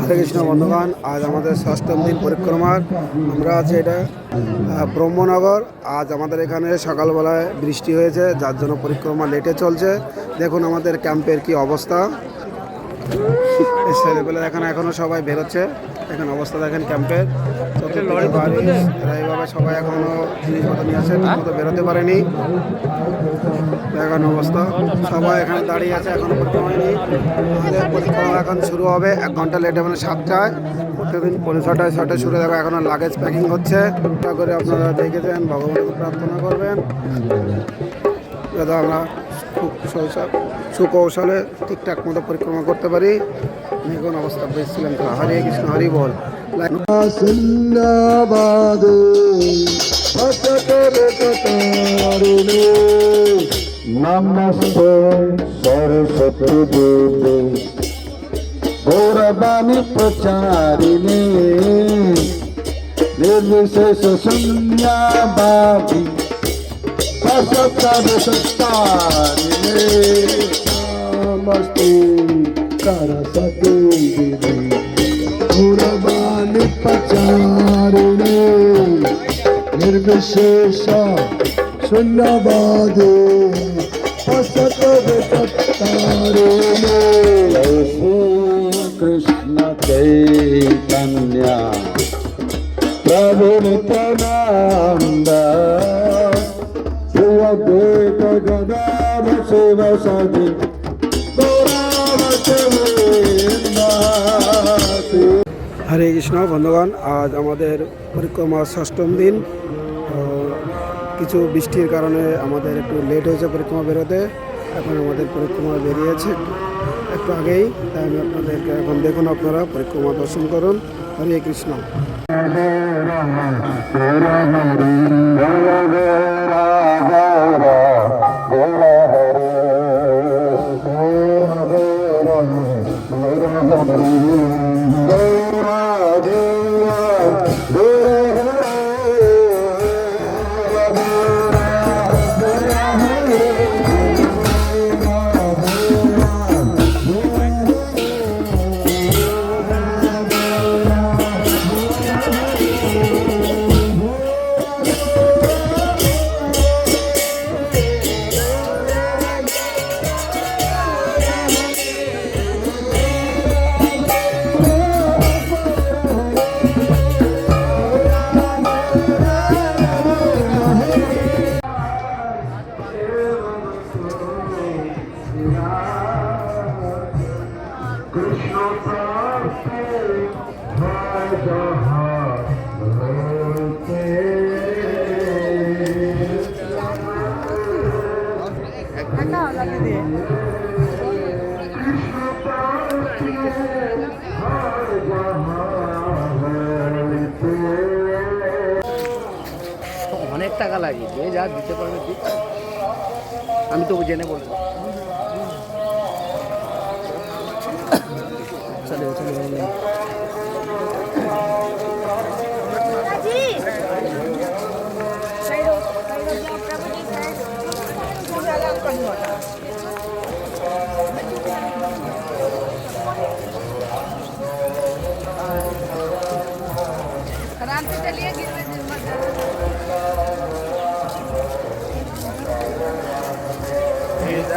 হরে কৃষ্ণ বন্ধুগণ, আজ আমাদের ষষ্ঠম দিন পরিক্রমার। আমরা আছি এটা ব্রহ্মনগর। আজ আমাদের এখানে সকালবেলায় বৃষ্টি হয়েছে, যার জন্য পরিক্রমা লেটে চলছে। দেখুন আমাদের ক্যাম্পের কি অবস্থা। ছেলেপেলে দেখেন এখনও সবাই বেরোচ্ছে। এখন অবস্থা দেখেন ক্যাম্পের। এইভাবে সবাই এখনও জিনিসপত্র নিয়ে আসে, ঠিক মতো বেরোতে পারেনি। এখন অবস্থা সবাই এখানে দাঁড়িয়ে আছে, এখনো পরিক্রমা হয়নি। আমাদের পরিক্রমা এখন শুরু হবে 1 ঘন্টা লেটে, মানে 7টায়। প্রত্যেকদিন 6:30 শুরু হবে। এখনো লাগেজ প্যাকিং হচ্ছে। তা করে আপনারা দেখেছেন, ভগবানকে প্রার্থনা করবেন যাতে আমরা খুব সুকৌশলে ঠিকঠাক মতো পরিক্রমা করতে পারি। এখন অবস্থা বেশছিলাম। হরে কৃষ্ণ, হরি বল। নমস্তে সরস্বতী দেবী গৌরবাণী প্রচারিণী নির্বিশেষ শূন্যবাদী সত্তারিণী নমস্তে সরস্বতী দেবী গৌরবাণী প্রচারিণী निर्विशेष शून्यवादे कृष्ण चैतन्य प्रभु नित्यानंद श्री अद्वैत गदाधर शिव सदि হরে কৃষ্ণ বন্ধুগণ, আজ আমাদের পরিক্রমার ষষ্ঠম দিন। কিছু বৃষ্টির কারণে আমাদের একটু লেট হয়েছে পরিক্রমা বেরোতে। এখন আমাদের পরিক্রমা বেরিয়েছে একটু আগেই, তাই আমি আপনাদেরকে এখন দেখুন, আপনারা পরিক্রমা দর্শন করুন। হরে কৃষ্ণ। অনেক টাকা লাগে, যে যা দিতে পারবে ঠিক। আমি তো জেনে বলবো। চলে চলে आराम से चलिए, गिरने से मत Hare